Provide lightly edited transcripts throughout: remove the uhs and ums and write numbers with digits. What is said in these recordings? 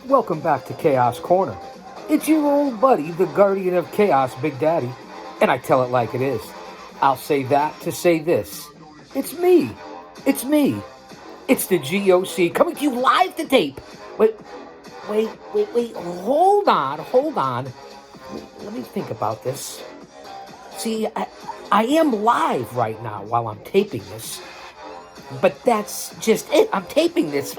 Welcome back to Chaos Corner. It's your old buddy, the Guardian of Chaos, Big Daddy, and I tell it like it is. I'll say that to say this. It's me. It's me. It's the G.O.C. coming to you live to tape. Wait, wait. Hold on. Let me think about this. See, I am live right now while I'm taping this. But that's just it. I'm taping this.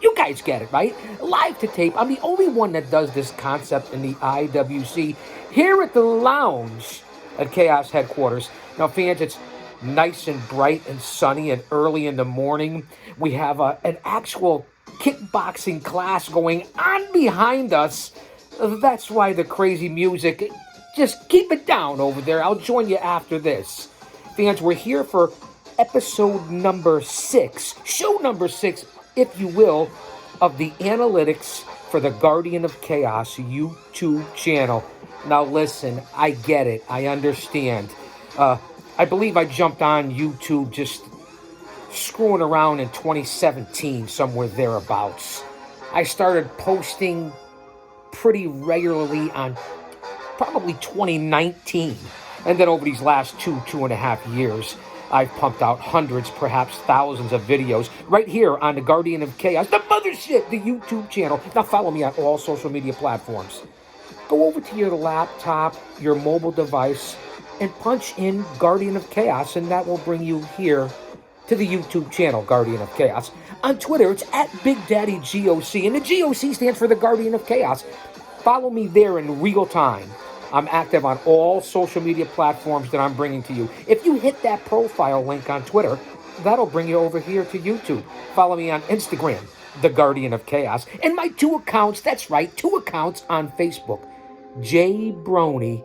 You guys get it, right? Live to tape. I'm the only one that does this concept in the IWC here at the lounge at Chaos headquarters. Now, fans, it's nice and bright and sunny and early in the morning. We have an actual kickboxing class going on behind us. That's why the crazy music. Just keep it down over there. I'll join you after this. Fans, we're here for episode number 6, show number 6, if you will, of the analytics for the Guardian of Chaos YouTube channel. Now listen, I get it. I understand. I believe I jumped on YouTube just screwing around in 2017, somewhere thereabouts. I started posting pretty regularly on probably 2019. And then over these last two and a half years, I've pumped out hundreds, perhaps thousands of videos right here on the Guardian of Chaos, the mothership, the YouTube channel. Now follow me on all social media platforms. Go over to your laptop, your mobile device, and punch in Guardian of Chaos, and that will bring you here to the YouTube channel, Guardian of Chaos. On Twitter, it's at Big Daddy G.O.C, and the G.O.C stands for the Guardian of Chaos. Follow me there in real time. I'm active on all social media platforms that I'm bringing to you. If you hit that profile link on Twitter, that'll bring you over here to YouTube. Follow me on Instagram, The Guardian of Chaos. And my 2 accounts, that's right, 2 accounts on Facebook. J Brony,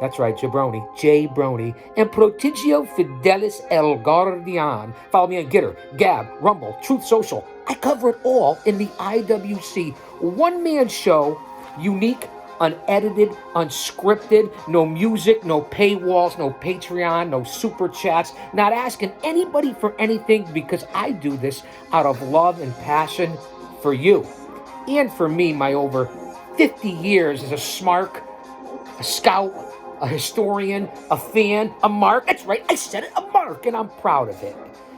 that's right, Jabroni, J Brony, and Prodigio Fidelis El Guardian. Follow me on Gitter, Gab, Rumble, Truth Social. I cover it all in the IWC. One-man show, unique, unedited, unscripted, no music, no paywalls, no Patreon, no super chats, not asking anybody for anything because I do this out of love and passion for you. And for me, my over 50 years as a smark, a scout, a historian, a fan, a mark. That's right, I said it, a mark, and I'm proud of it.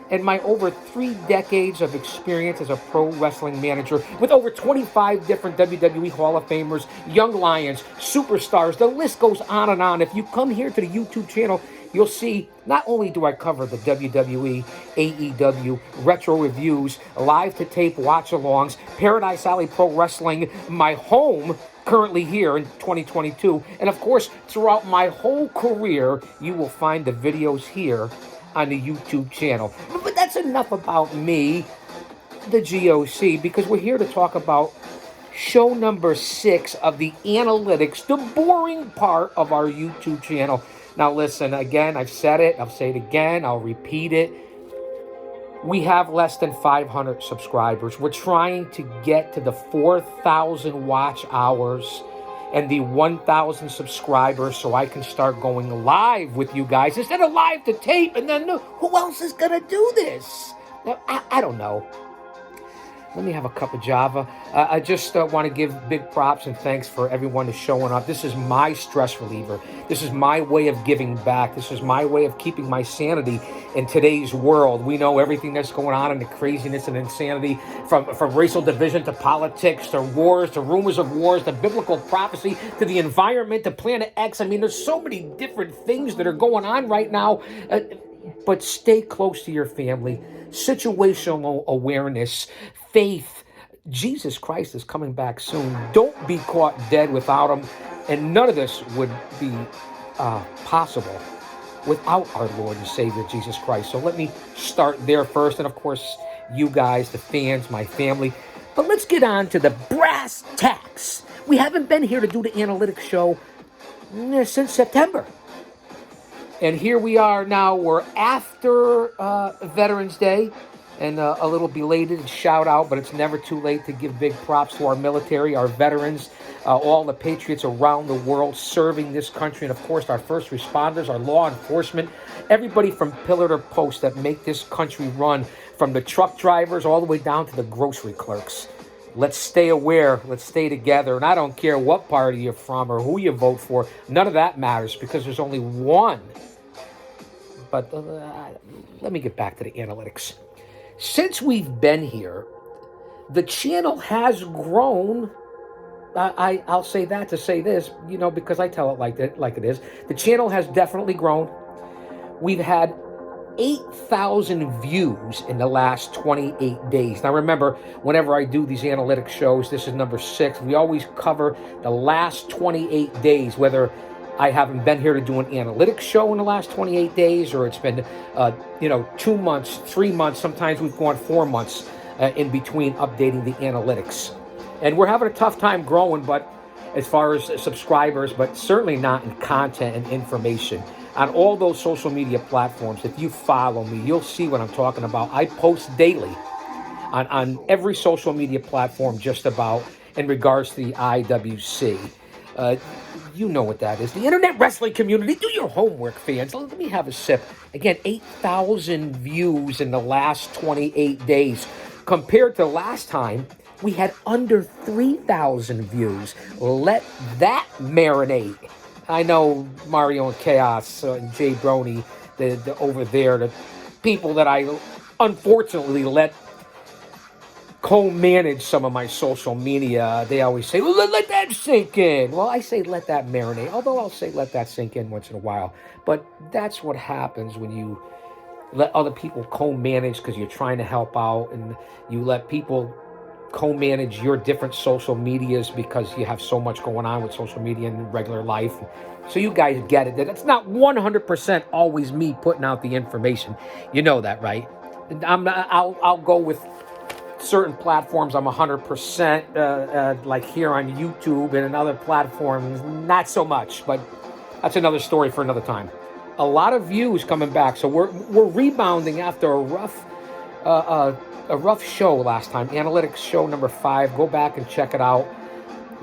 And my over 3 decades of experience as a pro wrestling manager with over 25 different WWE Hall of Famers, Young Lions, superstars, the list goes on and on. If you come here to the YouTube channel, you'll see not only do I cover the WWE, AEW, retro reviews, live to tape watch-alongs, Paradise Alley Pro Wrestling, my home currently here in 2022, and of course, throughout my whole career, you will find the videos here on the YouTube channel. But that's enough about me, the G.O.C, because we're here to talk about show number 6 of the analytics, the boring part of our YouTube channel. Now listen, again, I've said it, I'll say it again, I'll repeat it. We have less than 500 subscribers. We're trying to get to the 4,000 watch hours and the 1,000 subscribers so I can start going live with you guys instead of live to tape. And then who else is going to do this? Now, I don't know. Let me have a cup of Java. I just want to give big props and thanks for everyone who's showing up. This is my stress reliever. This is my way of giving back. This is my way of keeping my sanity in today's world. We know everything that's going on and the craziness and insanity from racial division to politics to wars to rumors of wars to biblical prophecy to the environment to Planet X. I mean, there's so many different things that are going on right now. But stay close to your family. Situational awareness, faith. Jesus Christ is coming back soon. Don't be caught dead without him. And none of this would be possible without our Lord and Savior, Jesus Christ. So let me start there first. And of course, you guys, the fans, my family. But let's get on to the brass tacks. We haven't been here to do the analytics show since September. And here we are now. We're after Veterans Day, and a little belated shout out, but it's never too late to give big props to our military, our veterans, all the patriots around the world serving this country, and of course our first responders, our law enforcement, everybody from pillar to post that make this country run, from the truck drivers all the way down to the grocery clerks. Let's stay aware. Let's stay together. And I don't care what party you're from or who you vote for. None of that matters because there's only one. But let me get back to the analytics. Since we've been here, the channel has grown. I'll say that to say this, because I tell it like it is. The channel has definitely grown. We've had 8,000 views in the last 28 days. Now remember, whenever I do these analytics shows, this is number 6, we always cover the last 28 days, whether I haven't been here to do an analytics show in the last 28 days, or it's been 2 months, 3 months, sometimes we've gone 4 months in between updating the analytics. And we're having a tough time growing, but as far as subscribers, but certainly not in content and information. On all those social media platforms, if you follow me, you'll see what I'm talking about. I post daily on every social media platform just about in regards to the IWC. You know what that is. The internet wrestling community. Do your homework, fans. Let me have a sip. Again, 8,000 views in the last 28 days. Compared to last time, we had under 3,000 views. Let that marinate. I know Mario and Chaos and Jay Brony, the over there, the people that I unfortunately let co-manage some of my social media. They always say, well, let that sink in. Well, I say let that marinate, although I'll say let that sink in once in a while. But that's what happens when you let other people co-manage because you're trying to help out, and you let people co-manage your different social medias because you have so much going on with social media in regular life. So you guys get it. That it's not 100% always me putting out the information. You know that, right? I'll go with certain platforms. I'm 100% like here on YouTube, and in other platforms, not so much. But that's another story for another time. A lot of views coming back, so we're rebounding after a rough show last time. Analytics show number 5. Go back and check it out.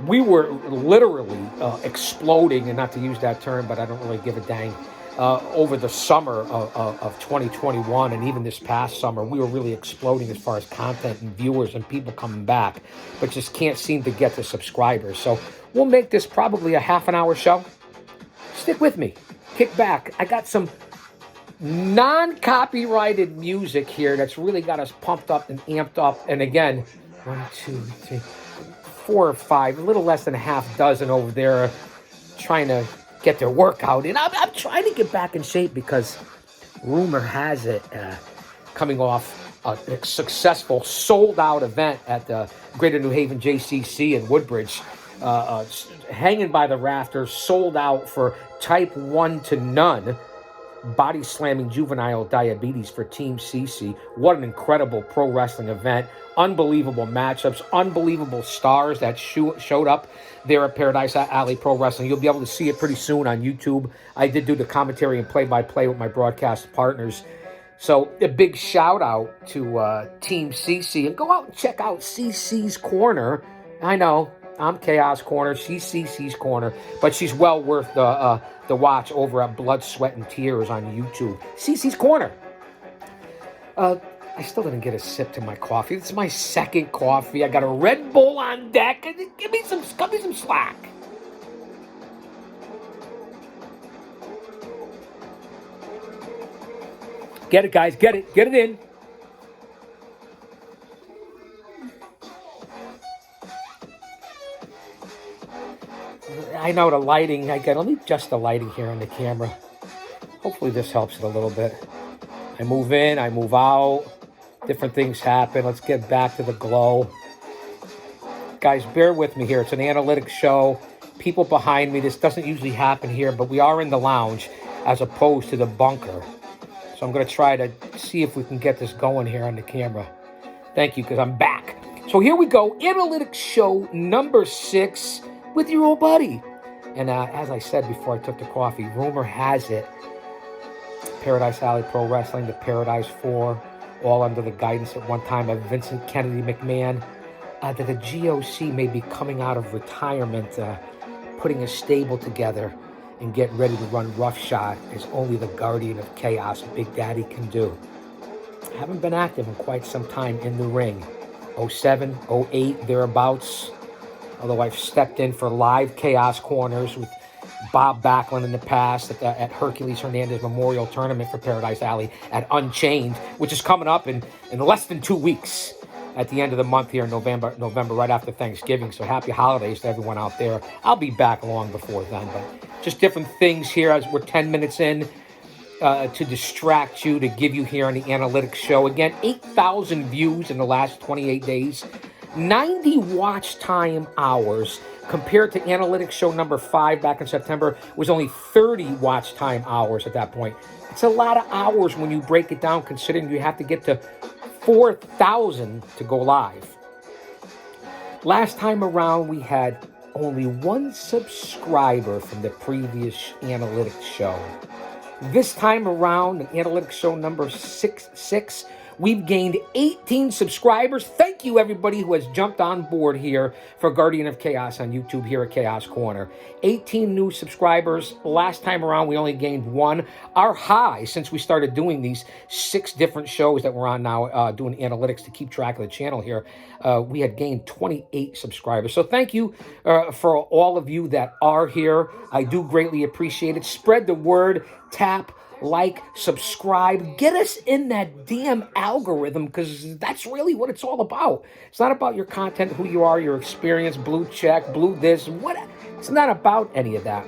We were literally exploding, and not to use that term, but I don't really give a dang. Over the summer of 2021, and even this past summer, we were really exploding as far as content and viewers and people coming back, but just can't seem to get the subscribers. So we'll make this probably a half an hour show. Stick with me. Kick back. I got some non-copyrighted music here that's really got us pumped up and amped up. And again, 1, 2, 3, 4 or 5, a little less than a half dozen over there trying to get their workout in. I'm trying to get back in shape because rumor has it, coming off a successful sold-out event at the Greater New Haven JCC in Woodbridge, hanging by the rafters, sold out for type 1 to none, body slamming juvenile diabetes for Team CC. What an incredible pro wrestling event. Unbelievable matchups, unbelievable stars that showed up there at Paradise Alley Pro Wrestling. You'll be able to see it pretty soon on YouTube. I did do the commentary and play-by-play with my broadcast partners. So a big shout out to Team CC, and go out and check out CC's Corner. I know, I'm Chaos Corner, she's CC's Corner, but she's well worth the watch over at Blood, Sweat, and Tears on YouTube. CC's Corner. I still didn't get a sip to my coffee. This is my second coffee. I got a Red Bull on deck. Give me some slack. Get it, guys. Get it. Get it in. I know the lighting. Let me adjust the lighting here on the camera. Hopefully this helps it a little bit. I move in, I move out. Different things happen. Let's get back to the glow. Guys, bear with me here. It's an analytics show. People behind me. This doesn't usually happen here, but we are in the lounge as opposed to the bunker. So I'm going to try to see if we can get this going here on the camera. Thank you, because I'm back. So here we go. Analytics show number 6 with your old buddy. And as I said before I took the coffee, rumor has it, Paradise Alley Pro Wrestling, the Paradise 4, all under the guidance at one time of Vincent Kennedy McMahon, that the G.O.C. may be coming out of retirement, putting a stable together and getting ready to run roughshod as only the Guardian of Chaos, Big Daddy, can do. I haven't been active in quite some time in the ring. 07, 08, thereabouts. Although I've stepped in for live Chaos Corners with Bob Backlund in the past at Hercules Hernandez Memorial Tournament for Paradise Alley at Unchained, which is coming up in less than 2 weeks at the end of the month here in November, right after Thanksgiving. So happy holidays to everyone out there. I'll be back long before then, but just different things here as we're 10 minutes in to distract you, to give you here on the Analytics Show. Again, 8,000 views in the last 28 days, 90 watch time hours, compared to Analytics Show number 5 back in September was only 30 watch time hours at that point. It's a lot of hours when you break it down, considering you have to get to 4,000 to go live. Last time around, we had only 1 subscriber from the previous Analytics Show. This time around, in Analytics Show number 66, we've gained 18 subscribers. Thank you, everybody who has jumped on board here for Guardian of Chaos on YouTube here at Chaos Corner. 18 new subscribers. Last time around, we only gained 1. Our high, since we started doing these 6 different shows that we're on now, doing analytics to keep track of the channel here, we had gained 28 subscribers. So thank you for all of you that are here. I do greatly appreciate it. Spread the word. Tap, like, subscribe, get us in that damn algorithm, because that's really what it's all about. It's not about your content, who you are, your experience, blue check, blue this, what. It's not about any of that.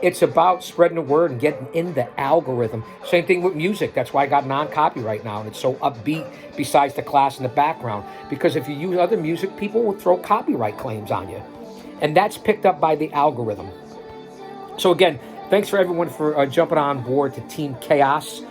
It's about spreading the word and getting in the algorithm. Same thing with music. That's why I got non-copyright now, and it's so upbeat besides the class in the background, because if you use other music, people will throw copyright claims on you, and that's picked up by the algorithm. So again, thanks for everyone for jumping on board to Team Chaos.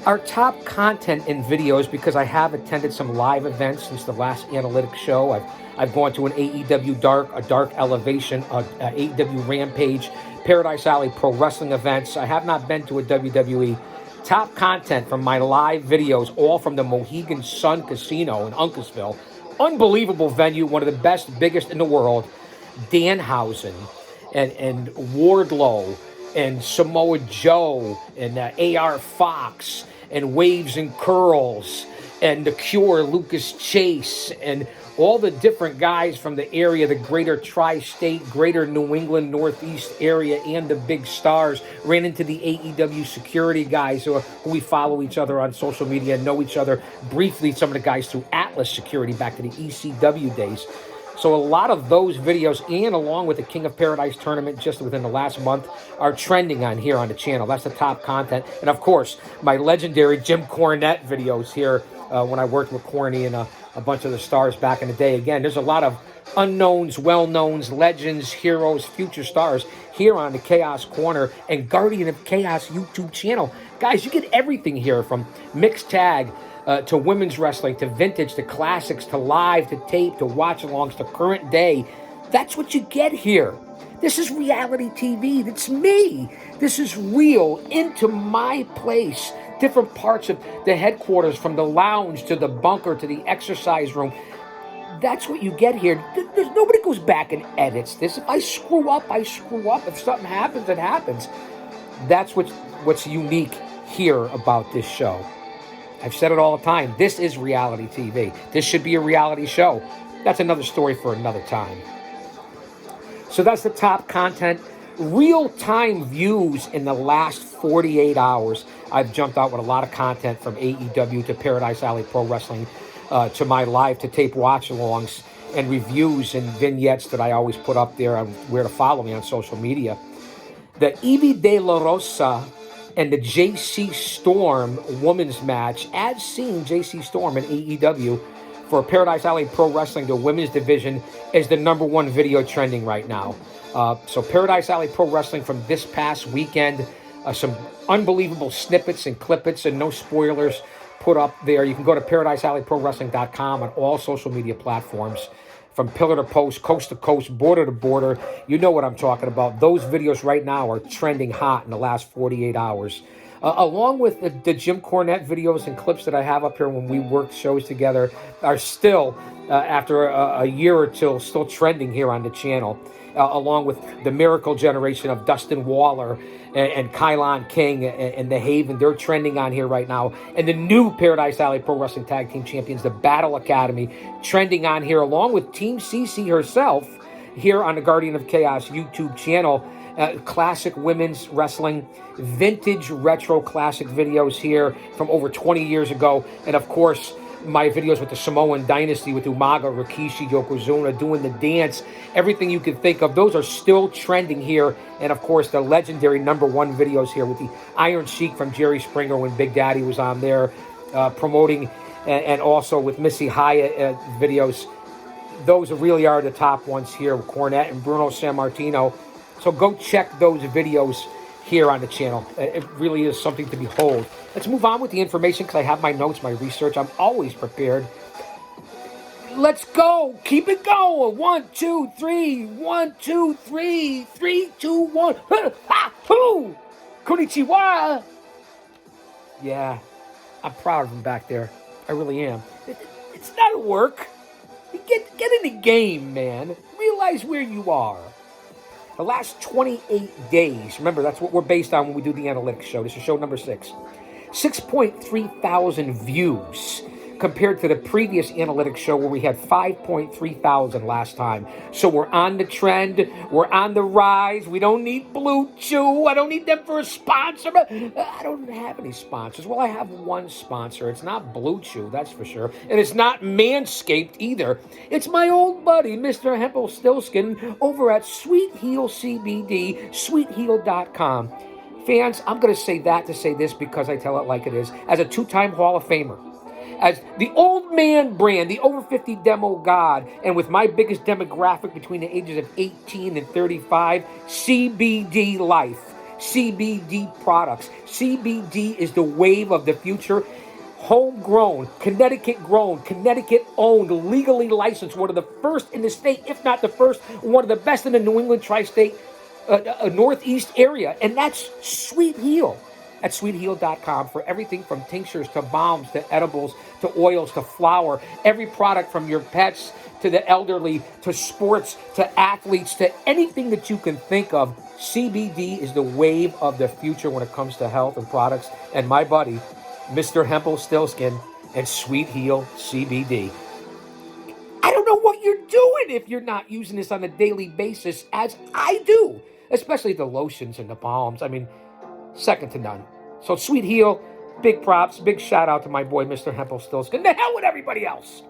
Our top content in videos, because I have attended some live events since the last Analytics Show. I've gone to an AEW Dark, a Dark Elevation, a AEW Rampage, Paradise Alley Pro Wrestling events. I have not been to a WWE. Top content from my live videos, all from the Mohegan Sun Casino in Uncasville. Unbelievable venue, one of the best, biggest in the world. Danhausen and Wardlow and Samoa Joe and A.R. Fox and Waves and Curls and The Cure, Lucas Chase, and all the different guys from the area, the greater tri-state, greater New England, Northeast area, and the big stars. Ran into the AEW security guys who we follow each other on social media and know each other briefly, some of the guys through Atlas Security back to the ECW days. So a lot of those videos, and along with the King of Paradise tournament just within the last month, are trending on here on the channel. That's the top content. And of course, my legendary Jim Cornette videos here when I worked with Corny and a bunch of the stars back in the day. Again, there's a lot of unknowns, well-knowns, legends, heroes, future stars here on the Chaos Corner and Guardian of Chaos YouTube channel. Guys, you get everything here, from mixed tag to women's wrestling, to vintage, to classics, to live, to tape, to watch-alongs, to current day. That's what you get here. This is reality TV. It's me. This is real, into my place. Different parts of the headquarters, from the lounge to the bunker to the exercise room. That's what you get here. Nobody goes back and edits this. If I screw up, I screw up. If something happens, it happens. That's what's unique here about this show. I've said it all the time. This is reality TV. This should be a reality show. That's another story for another time. So that's the top content. Real-time views in the last 48 hours. I've jumped out with a lot of content, from AEW to Paradise Alley Pro Wrestling to my live-to-tape watch-alongs and reviews and vignettes that I always put up there on where to follow me on social media. The Ivy De La Rosa and the G.O.C. Storm women's match, as seen J.C. Storm in AEW for Paradise Alley Pro Wrestling, the women's division, is the #1 video trending right now. So Paradise Alley Pro Wrestling from this past weekend, some unbelievable snippets and clippets and no spoilers put up there. You can go to ParadiseAlleyProWrestling.com on all social media platforms. From pillar to post, coast to coast, border to border. You know what I'm talking about. Those videos right now are trending hot in the last 48 hours. along with the Jim Cornette videos and clips that I have up here when we worked shows together, are still, after a year or two, still trending here on the channel, along with the Miracle Generation of Dustin Waller and Kylon King and The Haven. They're trending on here right now. And the new Paradise Alley Pro Wrestling Tag Team Champions, the Battle Academy, trending on here, along with Team CC herself, here on the Guardian of Chaos YouTube channel. Classic women's wrestling, vintage retro classic videos here from over 20 years ago. And of course, my videos with the Samoan Dynasty, with Umaga, Rikishi, Yokozuna, doing the dance, everything you can think of. Those are still trending here. And of course, the legendary #1 videos here with the Iron Sheik from Jerry Springer when Big Daddy was on there, promoting, and also with Missy Hyatt videos. Those really are the top ones here with Cornette and Bruno Sammartino. So go check those videos here on the channel. It really is something to behold. Let's move on with the information because I have my notes, my research. I'm always prepared. Let's go. Keep it going. 1, 2, 3. 1, 2, 3. 3, 2, 1. Ha! Hoo! Konnichiwa. Yeah, I'm proud of him back there. I really am. It's not work. Get in the game, man. Realize where you are. The last 28 days, remember, that's what we're based on when we do the analytics show. This is show number 6. 6.3 thousand views compared to the previous analytics show where we had 5.3 thousand last time. So we're on the trend. We're on the rise. We don't need Blue Chew. I don't need them for a sponsor. I don't have any sponsors. Well, I have one sponsor. It's not Blue Chew, that's for sure. And it's not Manscaped either. It's my old buddy, Mr. Hempel-Stilskin, over at Sweet Heel CBD, sweetheal.com. Fans, I'm going to say that to say this because I tell it like it is. As a 2-time Hall of Famer, as the old man brand, the over 50 demo god, and with my biggest demographic between the ages of 18 and 35, CBD life, CBD products. CBD is the wave of the future. Homegrown, Connecticut-grown, Connecticut-owned, legally licensed, one of the first in the state, if not the first, one of the best in the New England tri-state Northeast area, and that's Sweet Heel at sweetheal.com for everything from tinctures to balms to edibles to oils to flour, every product from your pets to the elderly to sports to athletes to anything that you can think of. CBD is the wave of the future when it comes to health and products, and my buddy, Mr. Hempel-Stilskin and Sweet Heel CBD. I don't know what you're doing if you're not using this on a daily basis, as I do, especially the lotions and the balms. I mean, second to none. So Sweet Heel, big props, big shout out to my boy, Mr. Hempel-Stilskin. The hell with everybody else.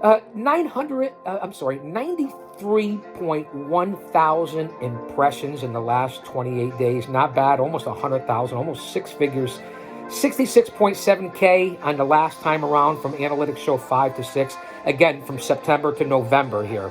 93.1 thousand impressions in the last 28 days. Not bad, almost 100,000, almost 6 figures. 66.7K on the last time around from Analytics Show 5 to 6. Again, from September to November here.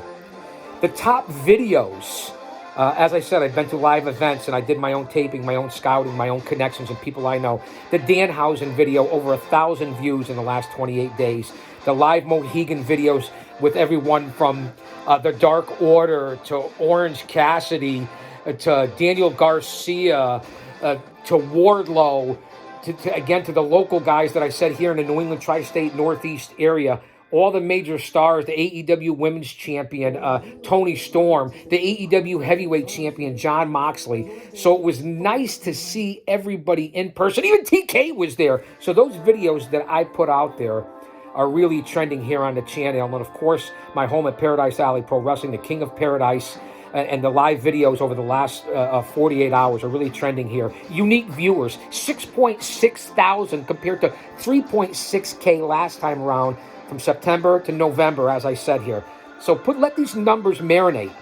The top videos, as I said, I've been to live events and I did my own taping, my own scouting, my own connections and people I know. The Danhausen video, over 1,000 views in the last 28 days. The live Mohegan videos with everyone from the Dark Order to Orange Cassidy to Daniel Garcia to Wardlow, to the local guys that I said here in the New England tri-state Northeast area. All the major stars, the AEW Women's Champion, Toni Storm, the AEW Heavyweight Champion, Jon Moxley. So it was nice to see everybody in person. Even TK was there. So those videos that I put out there are really trending here on the channel. And of course, my home at Paradise Alley Pro Wrestling, the King of Paradise, and the live videos over the last 48 hours are really trending here. Unique viewers, 6.6 thousand compared to 3.6K last time around from September to November, as I said here. So let these numbers marinate.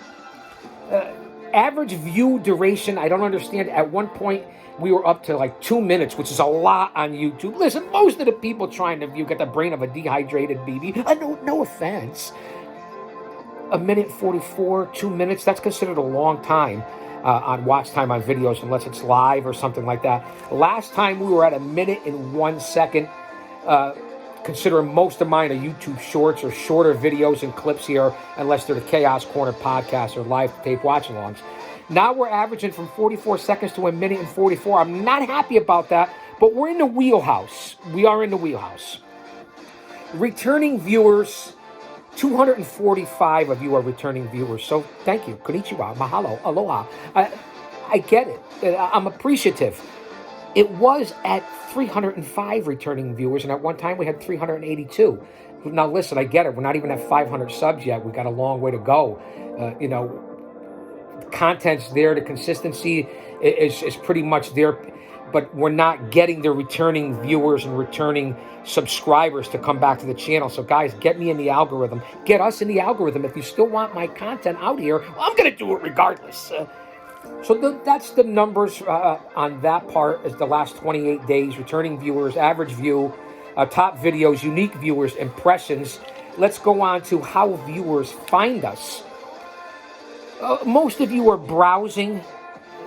Average view duration, I don't understand. At one point, we were up to like 2 minutes, which is a lot on YouTube. Listen, most of the people trying to view got the brain of a dehydrated baby. No offense. 1:44, 2 minutes, that's considered a long time on watch time on videos, unless it's live or something like that. Last time we were at 1:01. Considering most of mine are YouTube shorts or shorter videos and clips here, unless they're the Chaos Corner podcast or live tape watch-alongs. Now we're averaging from 44 seconds to 1 minute and 44. I'm not happy about that, but we're in the wheelhouse. We are in the wheelhouse. Returning viewers, 245 of you are returning viewers. So thank you. Konnichiwa, mahalo, aloha. I get it. I'm appreciative. It was at 305 returning viewers, and at one time we had 382. Now listen, I get it. We're not even at 500 subs yet. We've got a long way to go. The content's there. The consistency is pretty much there, but we're not getting the returning viewers and returning subscribers to come back to the channel. So guys, get me in the algorithm. Get us in the algorithm. If you still want my content out here, well, I'm going to do it regardless. So that's the numbers on that part. Is the last 28 days, returning viewers, average view, top videos, unique viewers, impressions. Let's go on to how viewers find us. Most of you are browsing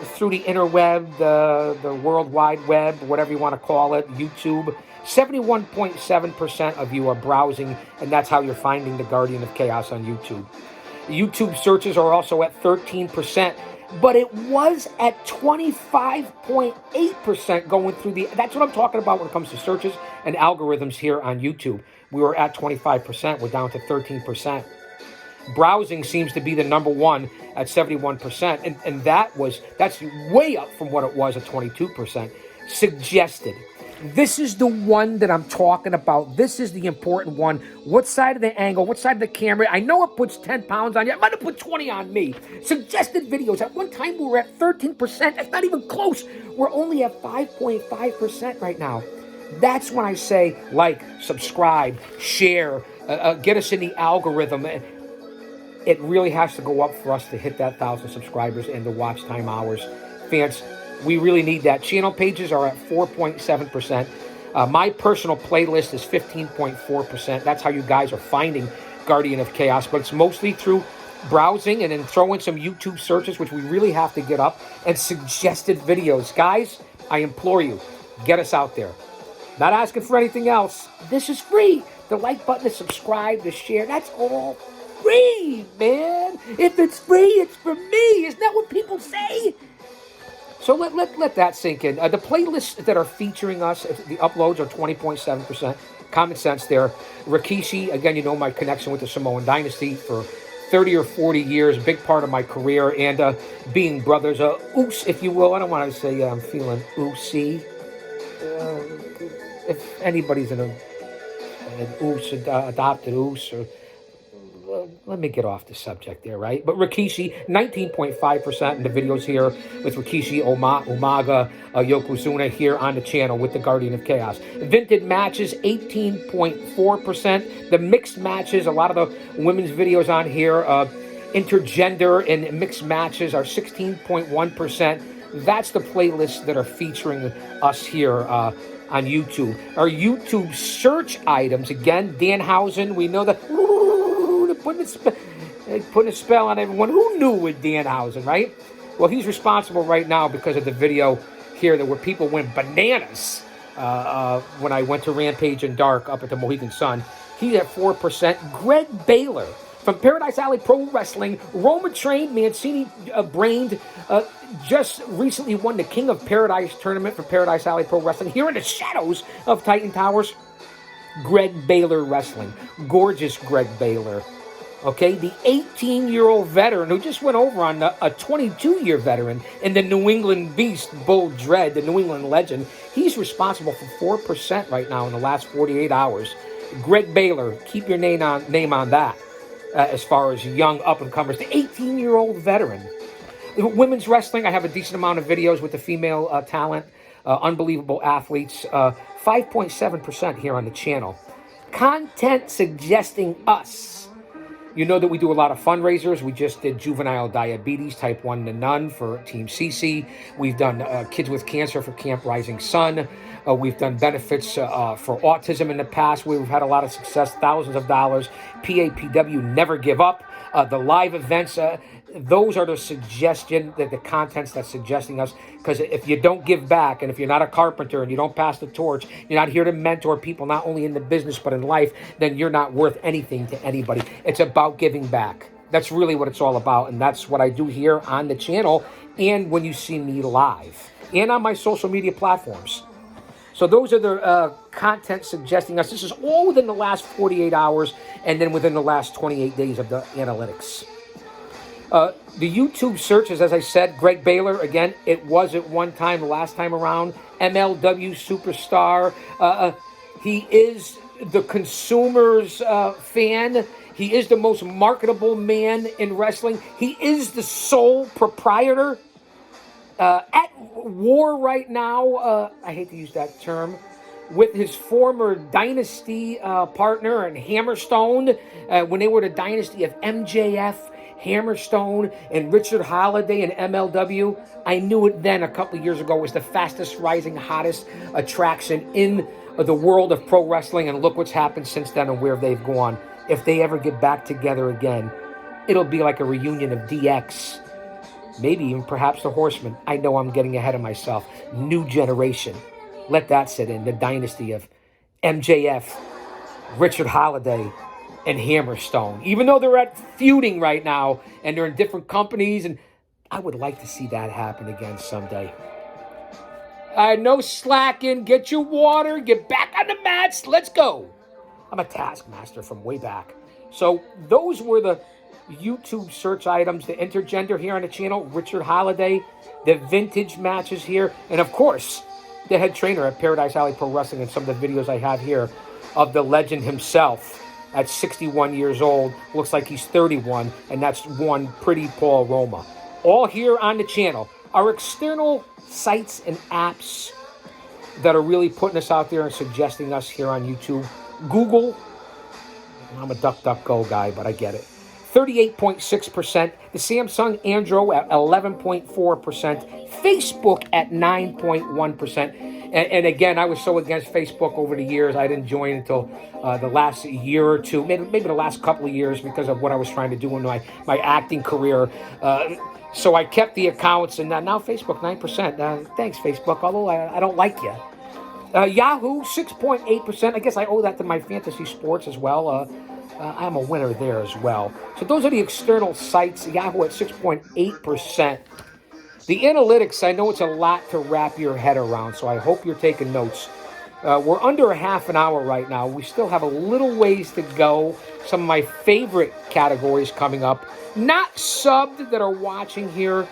through the interweb, the World Wide Web, whatever you want to call it, YouTube. 71.7% of you are browsing, and that's how you're finding the Guardian of Chaos on YouTube. YouTube searches are also at 13%, but it was at 25.8% going through the... That's what I'm talking about when it comes to searches and algorithms here on YouTube. We were at 25%. We're down to 13%. Browsing seems to be the number one at 71%, and that's way up from what it was at 22%. Suggested. This is the one that I'm talking about. This is the important one. What side of the angle? What side of the camera? I know it puts 10 pounds on you. It might have put 20 on me. Suggested videos. At one time, we were at 13%. That's not even close. We're only at 5.5% right now. That's when I say like, subscribe, share, get us in the algorithm. It really has to go up for us to hit that 1,000 subscribers and the watch time hours. Fans, we really need that. Channel pages are at 4.7%. My personal playlist is 15.4%. That's how you guys are finding Guardian of Chaos. But it's mostly through browsing and then throw in some YouTube searches, which we really have to get up, and suggested videos. Guys, I implore you, get us out there. Not asking for anything else. This is free. The like button, the subscribe, the share, that's all free, man. If it's free, it's for me. Isn't that what people say? So let that sink in. The playlists that are featuring us, the uploads are 20.7%. Common sense there. Rikishi, again, you know my connection with the Samoan Dynasty for 30 or 40 years, a big part of my career, and being brothers, oos, if you will. I don't want to say I'm feeling oosy. If anybody's an oos, adopted oos, or... let me get off the subject there, right? But Rikishi, 19.5% in the videos here with Rikishi, Umaga, Yokozuna here on the channel with the Guardian of Chaos. Vintage matches, 18.4%. The mixed matches, a lot of the women's videos on here, intergender and mixed matches are 16.1%. That's the playlists that are featuring us here on YouTube. Our YouTube search items, again, Danhausen, we know that... Putting a spell on everyone. Who knew with Danhausen, right? Well, he's responsible right now because of the video here where people went bananas when I went to Rampage and Dark up at the Mohegan Sun. He's at 4%. Greg Baylor from Paradise Alley Pro Wrestling, Roma-trained, Mancini-brained, just recently won the King of Paradise tournament for Paradise Alley Pro Wrestling here in the shadows of Titan Towers. Greg Baylor Wrestling. Gorgeous Greg Baylor. Okay, the 18-year-old veteran who just went over on a 22-year veteran in the New England Beast, Bull Dread, the New England legend. He's responsible for 4% right now in the last 48 hours. Greg Baylor, keep your name on that as far as young up-and-comers. The 18-year-old veteran. Women's wrestling, I have a decent amount of videos with the female talent, unbelievable athletes. 5.7% here on the channel. Content suggesting us. You know that we do a lot of fundraisers. We just did juvenile diabetes, type 1 to none for Team CC. We've done Kids with Cancer for Camp Rising Sun. We've done benefits for autism in the past. We've had a lot of success, thousands of dollars. PAPW, Never Give Up. The live events, those are the contents that's suggesting us. Because if you don't give back, and if you're not a carpenter and you don't pass the torch, you're not here to mentor people, not only in the business but in life, then you're not worth anything to anybody. It's about giving back. That's really what it's all about, and that's what I do here on the channel and when you see me live and on my social media platforms. So those are the content suggesting us. This is all within the last 48 hours and then within the last 28 days of the analytics. The YouTube searches, as I said, Greg Baylor, again, it was at one time, the last time around, MLW superstar. He is the consumer's fan. He is the most marketable man in wrestling. He is the sole proprietor. At war right now, I hate to use that term, with his former dynasty partner and Hammerstone, when they were the dynasty of MJF, Hammerstone, and Richard Holiday and MLW. I knew it then a couple of years ago was the fastest rising, hottest attraction in the world of pro wrestling, and look what's happened since then and where they've gone. If they ever get back together again, it'll be like a reunion of DX. Maybe even perhaps the Horsemen. I know I'm getting ahead of myself. New generation. Let that sit in. The dynasty of MJF, Richard Holiday, and Hammerstone. Even though they're feuding right now and they're in different companies, and I would like to see that happen again someday. No slacking. Get your water. Get back on the mats. Let's go. I'm a taskmaster from way back. So those were the YouTube search items, the intergender here on the channel, Richard Holiday, the vintage matches here, and of course, the head trainer at Paradise Alley Pro Wrestling, and some of the videos I have here of the legend himself at 61 years old. Looks like he's 31, and that's one pretty Paul Roma. All here on the channel. Our external sites and apps that are really putting us out there and suggesting us here on YouTube. Google, I'm a DuckDuckGo guy, but I get it. 38.6%. The Samsung Android at 11.4%. Facebook at 9.1%. And again, I was so against Facebook over the years. I didn't join until the last year or two, maybe the last couple of years, because of what I was trying to do in my acting career. So I kept the accounts, and now Facebook, 9%. Thanks, Facebook, although I don't like you. Yahoo, 6.8%. I guess I owe that to my fantasy sports as well. I'm a winner there as well. So those are the external sites. Yahoo at 6.8%. The analytics, I know it's a lot to wrap your head around, so I hope you're taking notes. We're under a half an hour right now. We still have a little ways to go. Some of my favorite categories coming up. Not subbed that are watching here,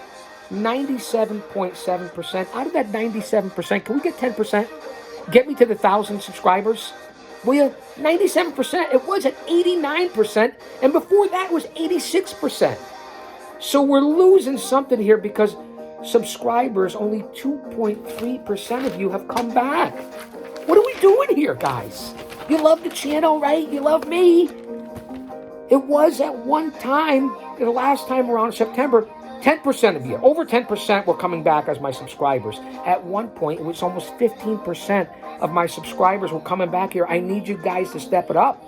97.7%. Out of that 97%, can we get 10%? Get me to the 1,000 subscribers. Will you? 97%. It was at 89%. And before that, it was 86%. So we're losing something here because subscribers, only 2.3% of you have come back. What are we doing here, guys? You love the channel, right? You love me. It was at one time, the last time around September, 10% of you, over 10% were coming back as my subscribers. At one point, it was almost 15% of my subscribers were coming back here. I need you guys to step it up.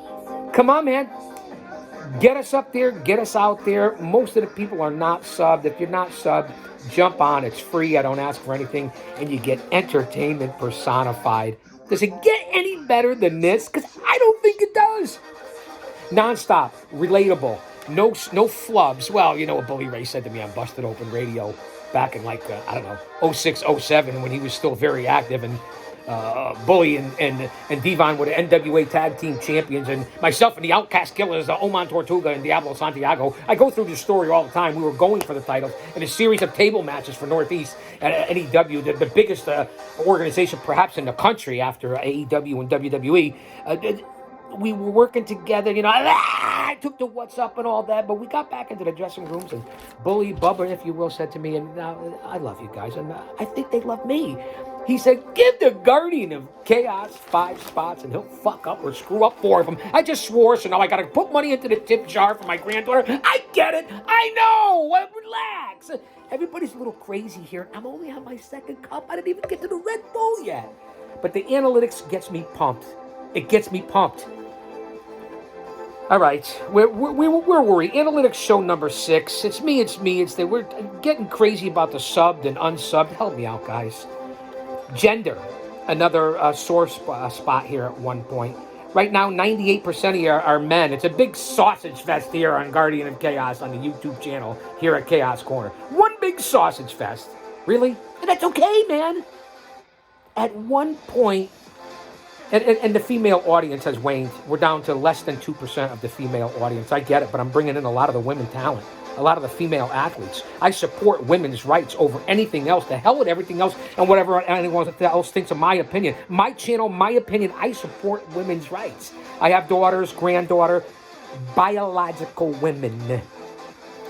Come on, man. Get us up there. Get us out there. Most of the people are not subbed. If you're not subbed, jump on. It's free. I don't ask for anything. And you get entertainment personified. Does it get any better than this? Because I don't think it does. Non-stop. Relatable. No flubs. Well, you know what Bully Ray said to me on Busted Open Radio back in 06, 07 when he was still very active, and Bully and Devon were the NWA Tag Team Champions, and myself and the Outcast Killers, Oman Tortuga and Diablo Santiago. I go through this story all the time. We were going for the titles in a series of table matches for Northeast at NEW, the biggest organization perhaps in the country after AEW and WWE. We were working together, I took the what's up and all that, but we got back into the dressing rooms, and Bully Bubba, if you will, said to me, and I love you guys, and I think they love me. He said, give the Guardian of Chaos 5 spots, and he'll fuck up or screw up 4 of them. I just swore, so now I got to put money into the tip jar for my granddaughter. I get it. I know. Relax. Everybody's a little crazy here. I'm only on my second cup. I didn't even get to the Red Bull yet. But the analytics gets me pumped. It gets me pumped. All right, where were we? Analytics show number 6. It's me. We're getting crazy about the subbed and unsubbed. Help me out, guys. Gender, another sore spot here at one point. Right now, 98% of you are men. It's a big sausage fest here on Guardian of Chaos on the YouTube channel here at Chaos Corner. One big sausage fest. Really? And that's okay, man. At one point, and the female audience has waned. We're down to less than 2% of the female audience. I get it, but I'm bringing in a lot of the women talent, a lot of the female athletes. I support women's rights over anything else. The hell with everything else and whatever anyone else thinks of my opinion. My channel, my opinion, I support women's rights. I have daughters, granddaughter, biological women.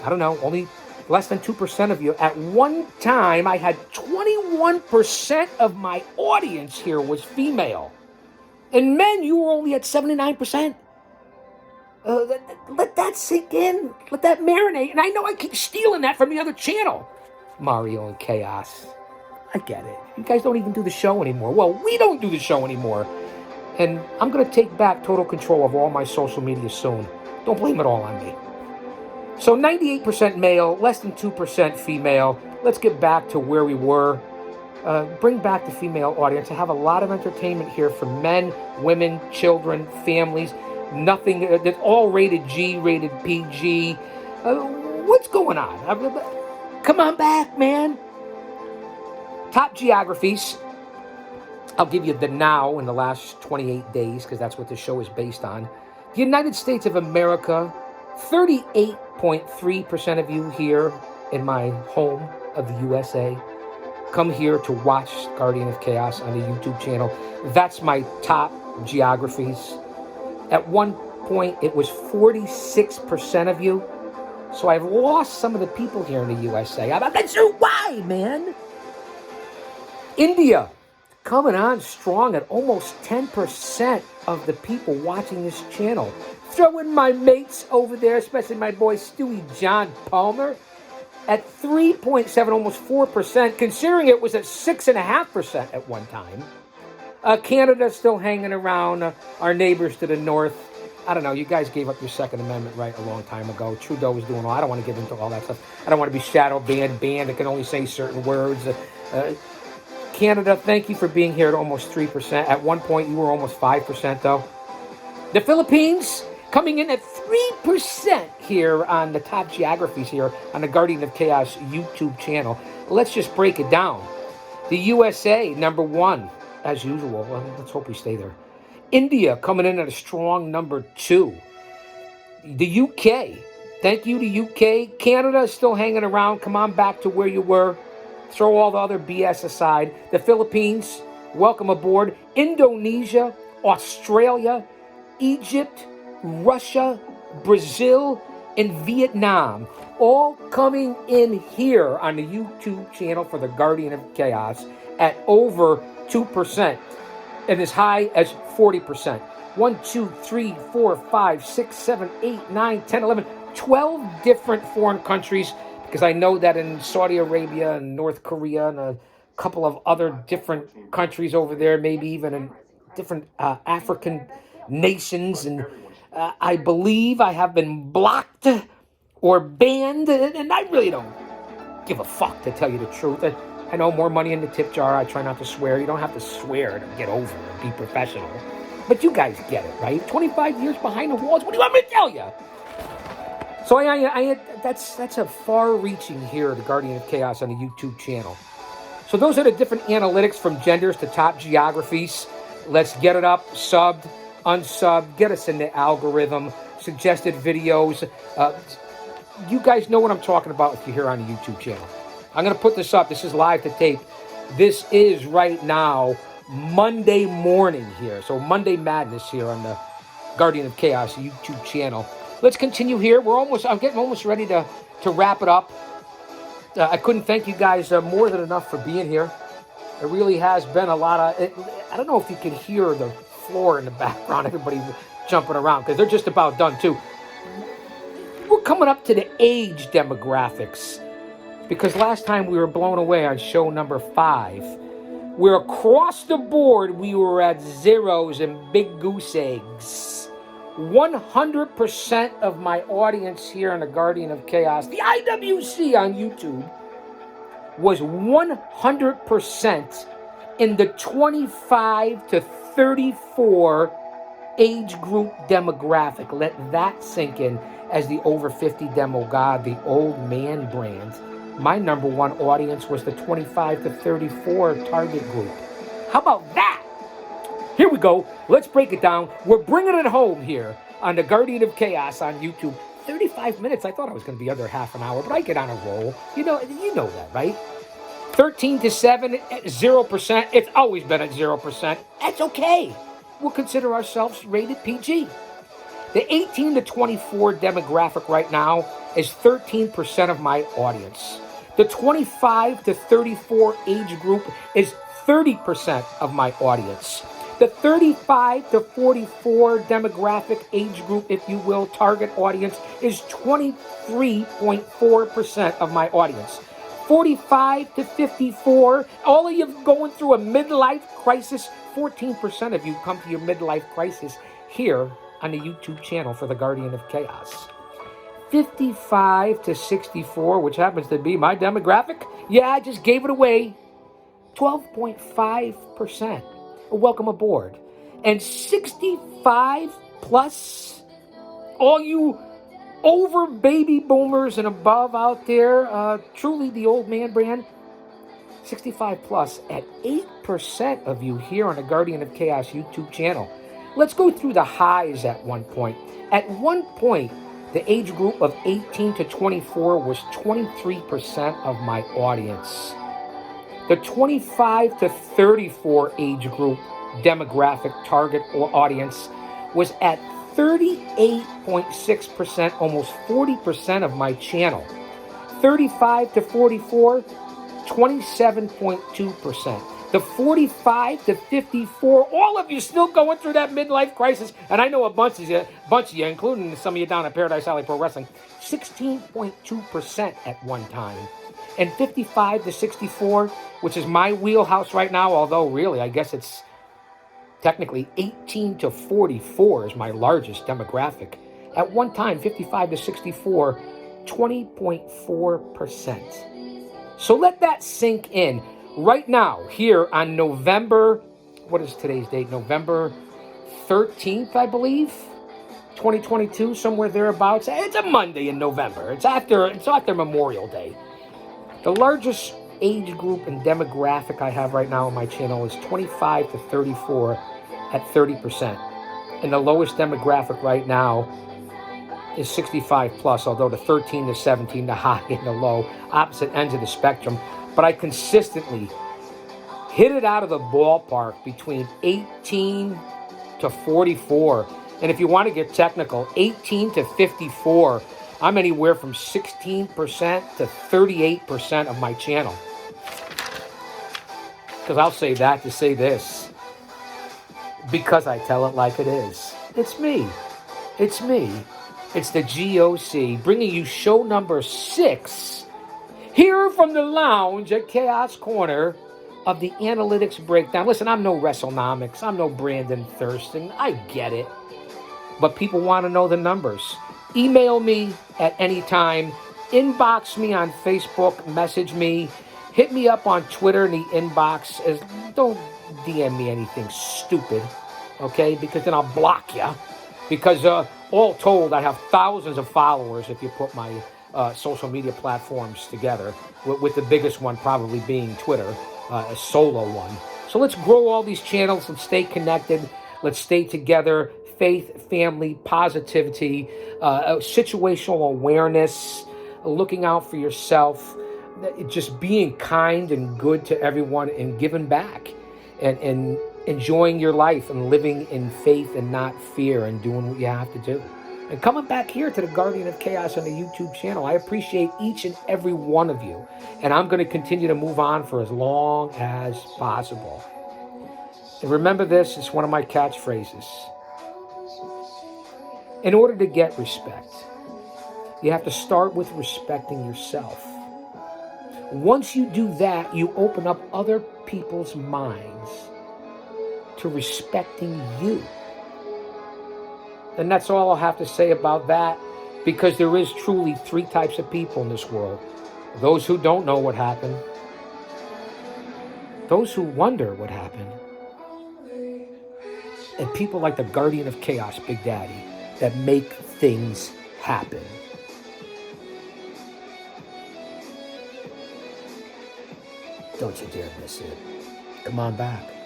I don't know, only less than 2% of you. At one time, I had 21% of my audience here was female. And men, you were only at 79%. Let that sink in. Let that marinate. And I know I keep stealing that from the other channel. Mario and Chaos. I get it. You guys don't even do the show anymore. Well, we don't do the show anymore. And I'm going to take back total control of all my social media soon. Don't blame it all on me. So 98% male, less than 2% female. Let's get back to where we were. Bring back the female audience. I have a lot of entertainment here for men, women, children, families. Nothing, that's all rated G, rated PG. What's going on? Come on back, man. Top geographies. I'll give you the now in the last 28 days because that's what the show is based on. The United States of America, 38.3% of you here in my home of the USA come here to watch Guardian of Chaos on the YouTube channel. That's my top geographies. At one point, it was 46% of you. So I've lost some of the people here in the USA. I'm not sure why, man. India, coming on strong at almost 10% of the people watching this channel. Throw in my mates over there, especially my boy Stewie John Palmer, at 3.7, almost 4%, considering it was at 6.5% at one time. Canada's still hanging around. Our neighbors to the north. I don't know. You guys gave up your Second Amendment right a long time ago. Trudeau was doing all. I don't want to get into all that stuff. I don't want to be shadow banned that can only say certain words. Canada, thank you for being here at almost 3%. At one point, you were almost 5%, though. The Philippines, coming in at 3% here on the top geographies here on the Guardian of Chaos YouTube channel. Let's just break it down. The USA, number 1, as usual. Well, let's hope we stay there. India, coming in at a strong number 2. The UK, thank you to UK. Canada is still hanging around. Come on back to where you were. Throw all the other BS aside. The Philippines, welcome aboard. Indonesia, Australia, Egypt, Russia, Brazil, and Vietnam, all coming in here on the YouTube channel for the Guardian of Chaos at over 2% and as high as 40%. 1, 2, 3, 4, 5, 6, 7, 8, 9, 10, 11, 12 different foreign countries, because I know that in Saudi Arabia and North Korea and a couple of other different countries over there, maybe even in different African nations, and I believe I have been blocked or banned, and I really don't give a fuck, to tell you the truth. I know more money in the tip jar. I try not to swear. You don't have to swear to get over it, be professional. But you guys get it, right? 25 years behind the walls. What do you want me to tell you? So that's a far-reaching here, the Guardian of Chaos on the YouTube channel. So those are the different analytics from genders to top geographies. Let's get it up, subbed, unsubbed, get us in the algorithm, suggested videos. You guys know what I'm talking about if you're here on the YouTube channel. I'm going to put this up. This is live to tape. This is right now Monday morning here. So Monday Madness here on the Guardian of Chaos YouTube channel. Let's continue here. I'm getting almost ready to wrap it up. I couldn't thank you guys more than enough for being here. It really has been a lot of... I don't know if you can hear the floor in the background, everybody jumping around, because they're just about done too. We're coming up to the age demographics, because last time we were blown away on show number 5, where across the board we were at zeros and big goose eggs. 100% of my audience here on the Guardian of Chaos, the IWC on YouTube, was 100% in the 25 to 34 age group demographic. Let that sink in. As the over 50 demo god, the old man brand, my number one audience was the 25 to 34 target group. How about that? Here we go. Let's break it down. We're bringing it home here on the Guardian of Chaos on YouTube. 35 minutes. I thought I was going to be under half an hour, but I get on a roll. You know that, right? 13 to 7, 0%. It's always been at 0%. That's okay. We'll consider ourselves rated PG. The 18 to 24 demographic right now is 13% of my audience. The 25 to 34 age group is 30% of my audience. The 35 to 44 demographic age group, if you will, target audience, is 23.4% of my audience. 45 to 54, all of you going through a midlife crisis, 14% of you come to your midlife crisis here on the YouTube channel for the Guardian of Chaos. 55 to 64, which happens to be my demographic, yeah, I just gave it away, 12.5%. Welcome aboard. And 65 plus, all you over baby boomers and above out there, truly the old man brand, 65 plus at 8% of you here on the Guardian of Chaos YouTube channel. Let's go through the highs at one point. At one point, the age group of 18 to 24 was 23% of my audience. The 25 to 34 age group demographic target audience was at 38.6%, almost 40% of my channel. 35 to 44, 27.2%. The 45 to 54, all of you still going through that midlife crisis, and I know a bunch of you, including some of you down at Paradise Alley Pro Wrestling, 16.2% at one time. And 55 to 64, which is my wheelhouse right now, although really I guess it's technically 18 to 44 is my largest demographic. At one time, 55 to 64, 20.4%. So let that sink in. Right now, here on November, what is today's date? November 13th, I believe, 2022, somewhere thereabouts. It's a Monday in November. It's after Memorial Day. The largest age group and demographic I have right now on my channel is 25 to 34 at 30%. And the lowest demographic right now is 65 plus, although the 13 to 17, the high and the low, opposite ends of the spectrum. But I consistently hit it out of the ballpark between 18 to 44. And if you want to get technical, 18 to 54, I'm anywhere from 16% to 38% of my channel. Because I'll say that to say this. Because I tell it like it is. It's me. It's me. It's the G.O.C. bringing you show number 6 here from the lounge at Chaos Corner of the Analytics Breakdown. Listen, I'm no WrestleNomics. I'm no Brandon Thurston. I get it. But people want to know the numbers. Email me at any time. Inbox me on Facebook. Message me. Hit me up on Twitter in the inbox. Don't DM me anything stupid, okay? Because then I'll block you. Because all told, I have thousands of followers if you put my social media platforms together, with the biggest one probably being Twitter, a solo one. So let's grow all these channels and stay connected. Let's stay together. Faith, family, positivity, situational awareness, looking out for yourself, just being kind and good to everyone and giving back and enjoying your life and living in faith and not fear and doing what you have to do. And coming back here to the Guardian of Chaos on the YouTube channel, I appreciate each and every one of you. And I'm going to continue to move on for as long as possible. And remember this, it's one of my catchphrases. In order to get respect, you have to start with respecting yourself. Once you do that, you open up other people's minds to respecting you. And that's all I'll have to say about that, because there is truly 3 types of people in this world. Those who don't know what happened, those who wonder what happened, and people like the Guardian of Chaos, Big Daddy, that make things happen. Don't you dare miss it. Come on back.